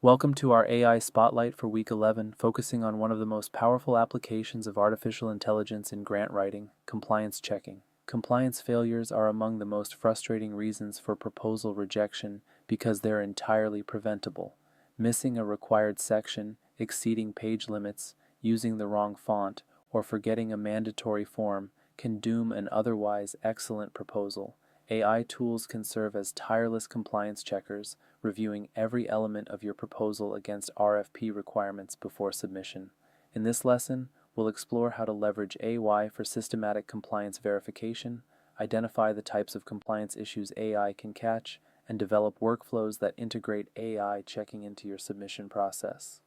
Welcome to our AI Spotlight for Week 11, focusing on one of the most powerful applications of artificial intelligence in grant writing, compliance checking. Compliance failures are among the most frustrating reasons for proposal rejection because they're entirely preventable. Missing a required section, exceeding page limits, using the wrong font, or forgetting a mandatory form can doom an otherwise excellent proposal. AI tools can serve as tireless compliance checkers, reviewing every element of your proposal against RFP requirements before submission. In this lesson, we'll explore how to leverage AI for systematic compliance verification, identify the types of compliance issues AI can catch, and develop workflows that integrate AI checking into your submission process.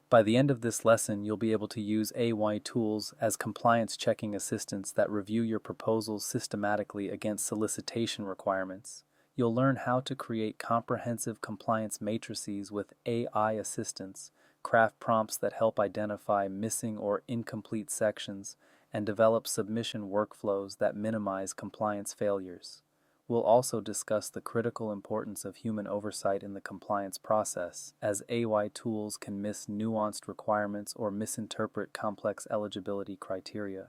By the end of this lesson, you'll be able to use AI tools as compliance checking assistants that review your proposals systematically against solicitation requirements. You'll learn how to create comprehensive compliance matrices with AI assistance, craft prompts that help identify missing or incomplete sections, and develop submission workflows that minimize compliance failures. We'll also discuss the critical importance of human oversight in the compliance process, as AI tools can miss nuanced requirements or misinterpret complex eligibility criteria.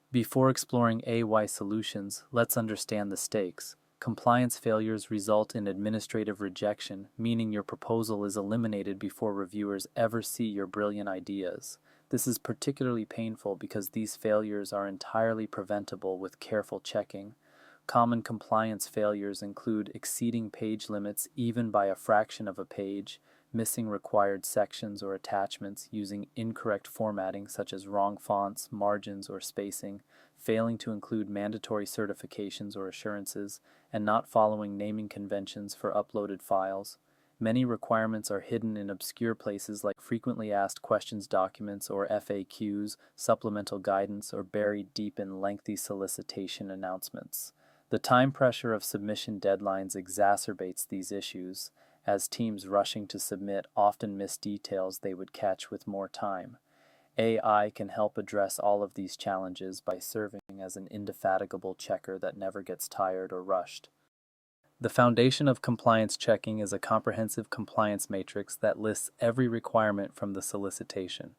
Before exploring AI solutions, let's understand the stakes. Compliance failures result in administrative rejection, meaning your proposal is eliminated before reviewers ever see your brilliant ideas. This is particularly painful because these failures are entirely preventable with careful checking. Common compliance failures include exceeding page limits even by a fraction of a page, missing required sections or attachments, using incorrect formatting such as wrong fonts, margins, or spacing, failing to include mandatory certifications or assurances, and not following naming conventions for uploaded files. Many requirements are hidden in obscure places like frequently asked questions documents or FAQs, supplemental guidance, or buried deep in lengthy solicitation announcements. The time pressure of submission deadlines exacerbates these issues, as teams rushing to submit often miss details they would catch with more time. AI can help address all of these challenges by serving as an indefatigable checker that never gets tired or rushed. The foundation of compliance checking is a comprehensive compliance matrix that lists every requirement from the solicitation.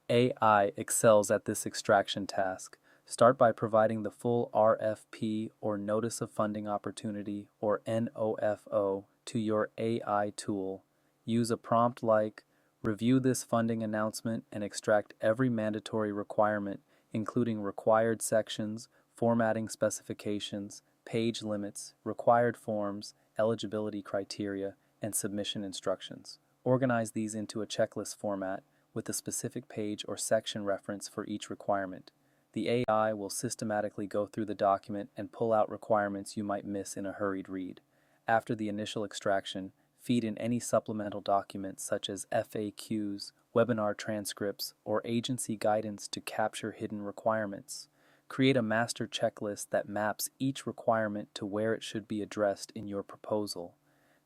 AI excels at this extraction task. Start by providing the full RFP or Notice of Funding Opportunity or NOFO to your AI tool. Use a prompt like, review this funding announcement and extract every mandatory requirement, including required sections, formatting specifications, page limits, required forms, eligibility criteria, and submission instructions. Organize these into a checklist format with a specific page or section reference for each requirement. The AI will systematically go through the document and pull out requirements you might miss in a hurried read. After the initial extraction, feed in any supplemental documents such as FAQs, webinar transcripts, or agency guidance to capture hidden requirements. Create a master checklist that maps each requirement to where it should be addressed in your proposal.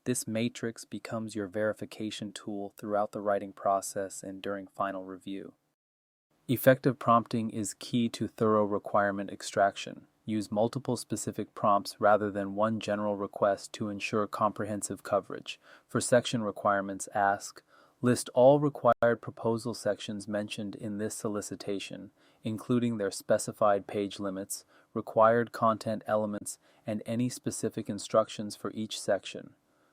This matrix becomes your verification tool throughout the writing process and during final review. Effective prompting is key to thorough requirement extraction. Use multiple specific prompts rather than one general request to ensure comprehensive coverage. For section requirements, ask, list all required proposal sections mentioned in this solicitation, including their specified page limits, required content elements, and any specific instructions for each section.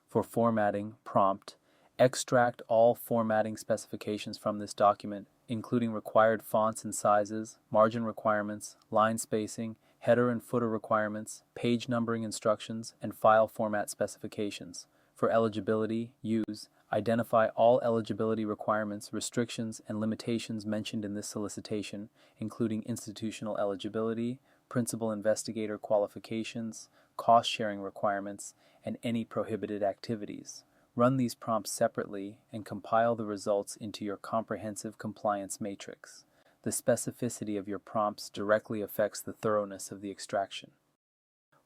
For formatting, prompt, extract all formatting specifications from this document, including required fonts and sizes, margin requirements, line spacing, header and footer requirements, page numbering instructions, and file format specifications. For eligibility, use, identify all eligibility requirements, restrictions, and limitations mentioned in this solicitation, including institutional eligibility, principal investigator qualifications, cost-sharing requirements, and any prohibited activities. Run these prompts separately and compile the results into your comprehensive compliance matrix. The specificity of your prompts directly affects the thoroughness of the extraction.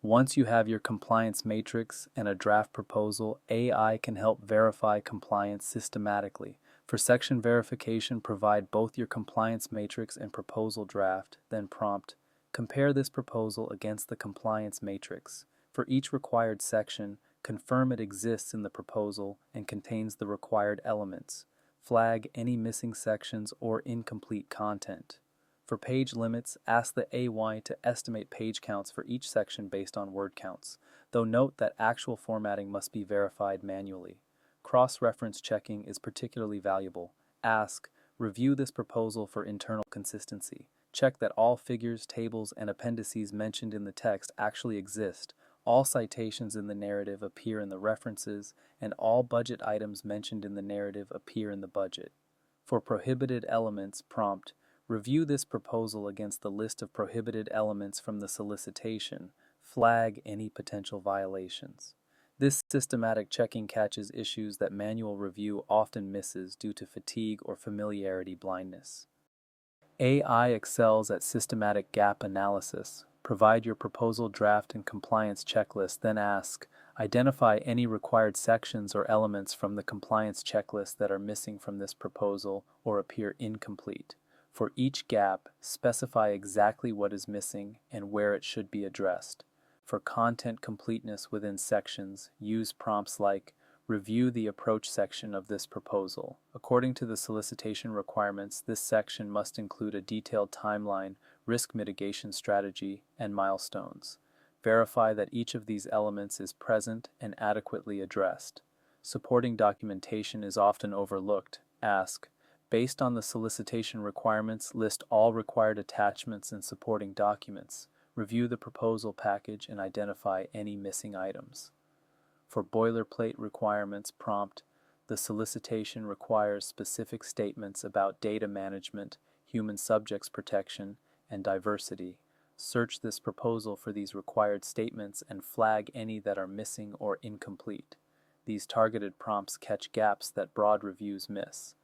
Once you have your compliance matrix and a draft proposal, AI can help verify compliance systematically. For section verification, provide both your compliance matrix and proposal draft, then prompt, compare this proposal against the compliance matrix. For each required section, Confirm it exists in the proposal and contains the required elements. Flag any missing sections or incomplete content. For page limits, ask the AY to estimate page counts for each section based on word counts, though note that actual formatting must be verified manually. Cross-reference checking is particularly valuable. Ask, review this proposal for internal consistency. Check that all figures, tables, and appendices mentioned in the text actually exist. All citations in the narrative appear in the references, and all budget items mentioned in the narrative appear in the budget. For prohibited elements, prompt, review this proposal against the list of prohibited elements from the solicitation. Flag any potential violations. This systematic checking catches issues that manual review often misses due to fatigue or familiarity blindness. AI excels at systematic gap analysis. Provide your proposal draft and compliance checklist, then ask, identify any required sections or elements from the compliance checklist that are missing from this proposal or appear incomplete. For each gap, specify exactly what is missing and where it should be addressed. For content completeness within sections, use prompts like, review the approach section of this proposal. According to the solicitation requirements, this section must include a detailed timeline, risk mitigation strategy, and milestones. Verify that each of these elements is present and adequately addressed. Supporting documentation is often overlooked. Ask, based on the solicitation requirements, list all required attachments and supporting documents. Review the proposal package and identify any missing items. For boilerplate requirements, prompt, the solicitation requires specific statements about data management, human subjects protection, and diversity. Search this proposal for these required statements and flag any that are missing or incomplete. These targeted prompts catch gaps that broad reviews miss.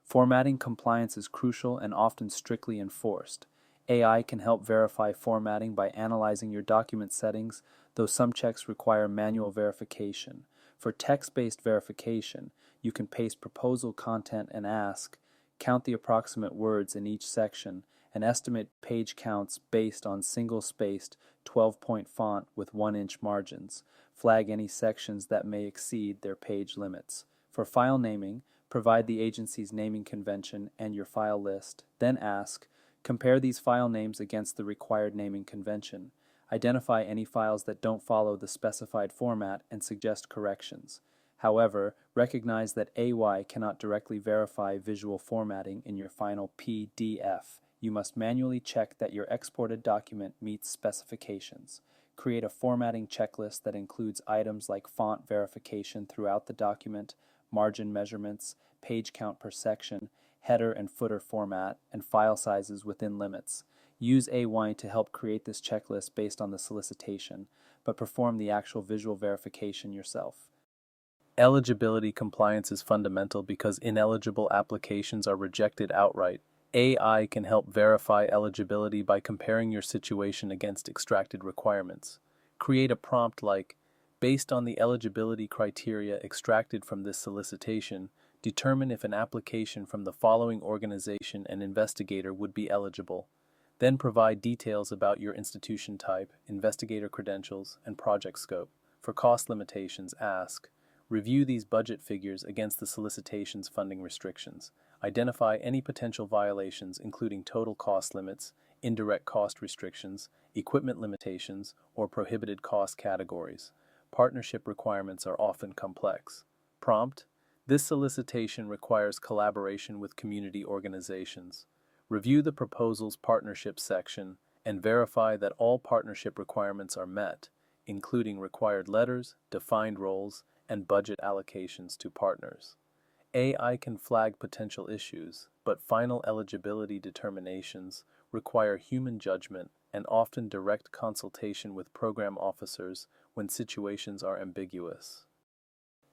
Formatting compliance is crucial and often strictly enforced. AI can help verify formatting by analyzing your document settings, though some checks require manual verification. For text-based verification, you can paste proposal content and ask, count the approximate words in each section, and estimate page counts based on single-spaced 12-point font with 1-inch margins. Flag any sections that may exceed their page limits. For file naming, provide the agency's naming convention and your file list. Then ask, compare these file names against the required naming convention. Identify any files that don't follow the specified format and suggest corrections. However, recognize that AY cannot directly verify visual formatting in your final PDF. You must manually check that your exported document meets specifications. Create a formatting checklist that includes items like font verification throughout the document, margin measurements, page count per section, header and footer format, and file sizes within limits. Use AY to help create this checklist based on the solicitation, but perform the actual visual verification yourself. Eligibility compliance is fundamental because ineligible applications are rejected outright. AI can help verify eligibility by comparing your situation against extracted requirements. Create a prompt like, based on the eligibility criteria extracted from this solicitation, determine if an application from the following organization and investigator would be eligible. Then provide details about your institution type, investigator credentials, and project scope. For cost limitations, ask, review these budget figures against the solicitation's funding restrictions. Identify any potential violations including total cost limits, indirect cost restrictions, equipment limitations, or prohibited cost categories. Partnership requirements are often complex. Prompt, this solicitation requires collaboration with community organizations. Review the proposal's partnership section and verify that all partnership requirements are met, including required letters, defined roles, and budget allocations to partners. AI can flag potential issues, but final eligibility determinations require human judgment and often direct consultation with program officers when situations are ambiguous.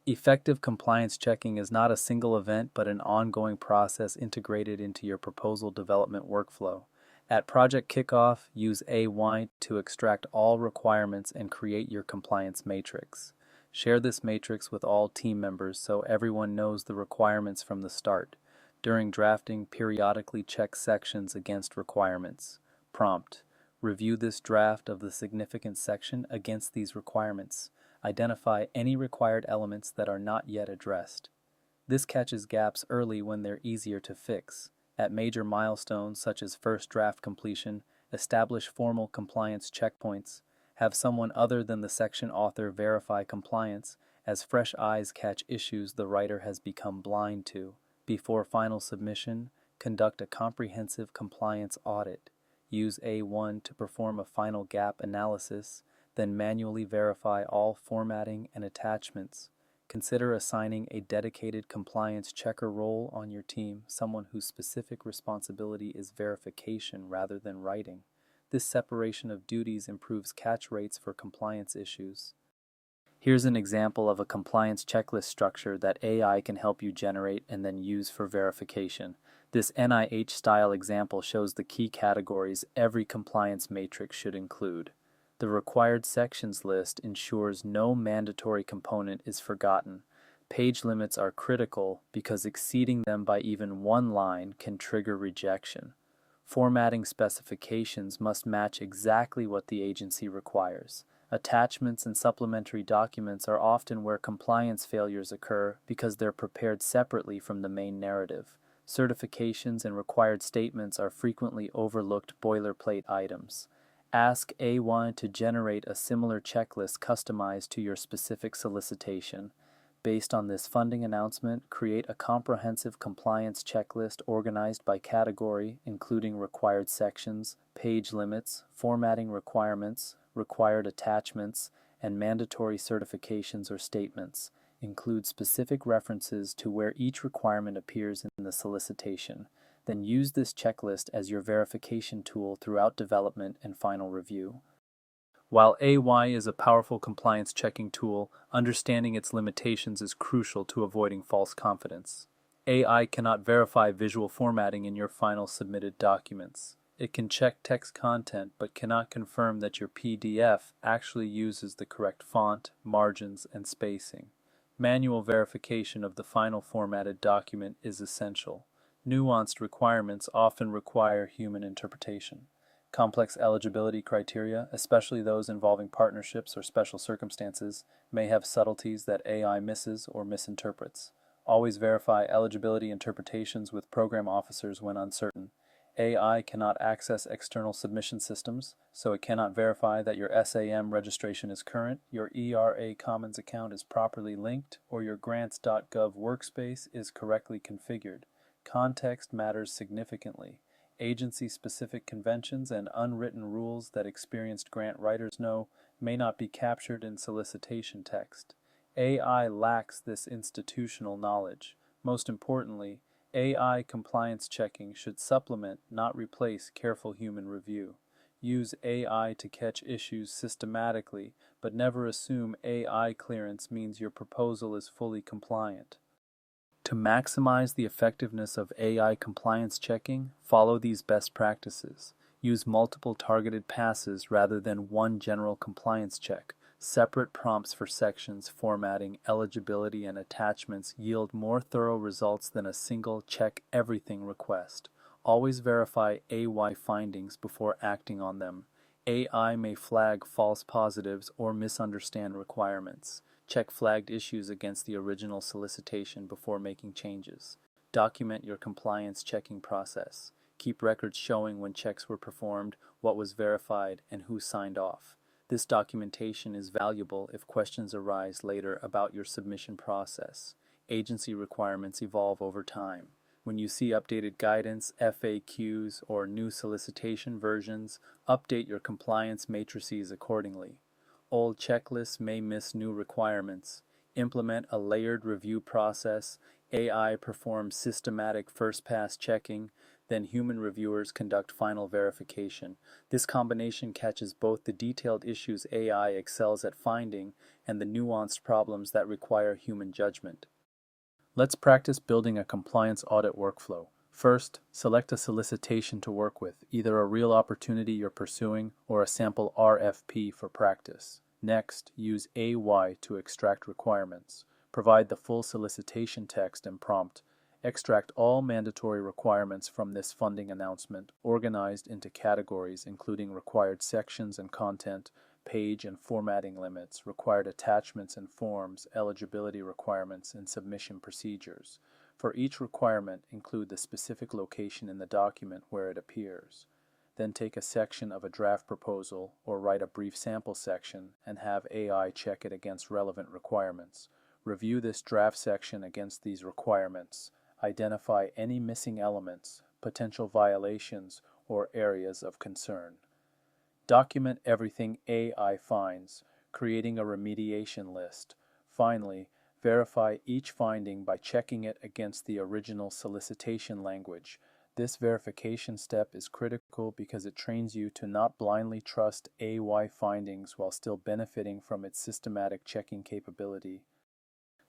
Effective compliance checking is not a single event but an ongoing process integrated into your proposal development workflow. At project kickoff, use AY to extract all requirements and create your compliance matrix. Share this matrix with all team members so everyone knows the requirements from the start. During drafting, periodically check sections against requirements. Prompt, review this draft of the significant section against these requirements. Identify any required elements that are not yet addressed. This catches gaps early when they're easier to fix. At major milestones such as first draft completion, establish formal compliance checkpoints. Have someone other than the section author verify compliance, as fresh eyes catch issues the writer has become blind to. Before final submission, conduct a comprehensive compliance audit. Use A1 to perform a final gap analysis, then manually verify all formatting and attachments. Consider assigning a dedicated compliance checker role on your team, someone whose specific responsibility is verification rather than writing. This separation of duties improves catch rates for compliance issues. Here's an example of a compliance checklist structure that AI can help you generate and then use for verification. This NIH-style example shows the key categories every compliance matrix should include. The required sections list ensures no mandatory component is forgotten. Page limits are critical because exceeding them by even one line can trigger rejection. Formatting specifications must match exactly what the agency requires. Attachments and supplementary documents are often where compliance failures occur because they're prepared separately from the main narrative. Certifications and required statements are frequently overlooked boilerplate items. Ask A1 to generate a similar checklist customized to your specific solicitation. Based on this funding announcement, create a comprehensive compliance checklist organized by category, including required sections, page limits, formatting requirements, required attachments, and mandatory certifications or statements. Include specific references to where each requirement appears in the solicitation. Then use this checklist as your verification tool throughout development and final review. While AY is a powerful compliance checking tool, understanding its limitations is crucial to avoiding false confidence. AI cannot verify visual formatting in your final submitted documents. It can check text content but cannot confirm that your PDF actually uses the correct font, margins, and spacing. Manual verification of the final formatted document is essential. Nuanced requirements often require human interpretation. Complex eligibility criteria, especially those involving partnerships or special circumstances, may have subtleties that AI misses or misinterprets. Always verify eligibility interpretations with program officers when uncertain. AI cannot access external submission systems, so it cannot verify that your SAM registration is current, your ERA Commons account is properly linked, or your grants.gov workspace is correctly configured. Context matters significantly. Agency-specific conventions and unwritten rules that experienced grant writers know may not be captured in solicitation text. AI lacks this institutional knowledge. Most importantly, AI compliance checking should supplement, not replace, careful human review. Use AI to catch issues systematically, but never assume AI clearance means your proposal is fully compliant. To maximize the effectiveness of AI compliance checking, follow these best practices. Use multiple targeted passes rather than one general compliance check. Separate prompts for sections, formatting, eligibility, and attachments yield more thorough results than a single check everything request. Always verify AY findings before acting on them. AI may flag false positives or misunderstand requirements. Check flagged issues against the original solicitation before making changes. Document your compliance checking process. Keep records showing when checks were performed, what was verified, and who signed off. This documentation is valuable if questions arise later about your submission process. Agency requirements evolve over time. When you see updated guidance, FAQs, or new solicitation versions, update your compliance matrices accordingly. Old checklists may miss new requirements. Implement a layered review process. AI performs systematic first-pass checking, then human reviewers conduct final verification. This combination catches both the detailed issues AI excels at finding and the nuanced problems that require human judgment. Let's practice building a compliance audit workflow. First, select a solicitation to work with, either a real opportunity you're pursuing or a sample RFP for practice. Next, use AY to extract requirements. Provide the full solicitation text and prompt. Extract all mandatory requirements from this funding announcement, organized into categories including required sections and content, page and formatting limits, required attachments and forms, eligibility requirements, and submission procedures. For each requirement, include the specific location in the document where it appears. Then take a section of a draft proposal or write a brief sample section and have AI check it against relevant requirements. Review this draft section against these requirements. Identify any missing elements, potential violations, or areas of concern. Document everything AI finds, creating a remediation list. Finally, verify each finding by checking it against the original solicitation language. This verification step is critical because it trains you to not blindly trust AI findings while still benefiting from its systematic checking capability.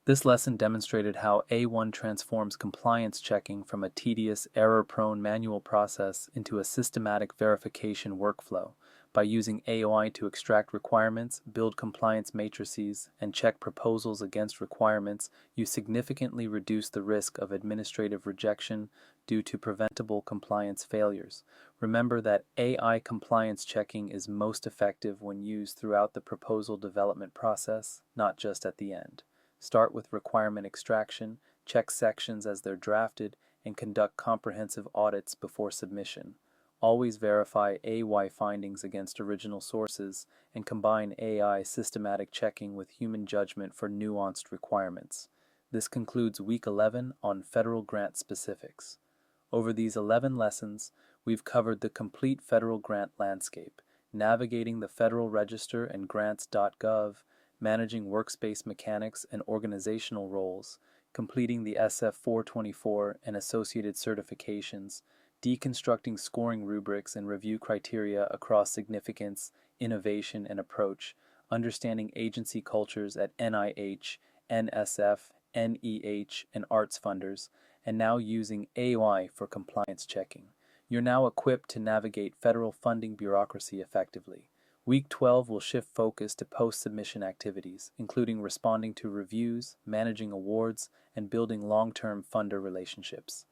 This lesson demonstrated how A1 transforms compliance checking from a tedious, error-prone manual process into a systematic verification workflow. By using AI to extract requirements, build compliance matrices, and check proposals against requirements, you significantly reduce the risk of administrative rejection due to preventable compliance failures. Remember that AI compliance checking is most effective when used throughout the proposal development process, not just at the end. Start with requirement extraction, check sections as they're drafted, and conduct comprehensive audits before submission. Always verify AI findings against original sources and combine AI systematic checking with human judgment for nuanced requirements. This concludes Week 11 on federal grant specifics. Over these 11 lessons, we've covered the complete federal grant landscape, navigating the Federal Register and grants.gov, managing workspace mechanics and organizational roles, completing the SF 424 and associated certifications, deconstructing scoring rubrics and review criteria across significance, innovation, and approach, understanding agency cultures at NIH, NSF, NEH, and arts funders, and now using AI for compliance checking. You're now equipped to navigate federal funding bureaucracy effectively. Week 12 will shift focus to post-submission activities, including responding to reviews, managing awards, and building long-term funder relationships.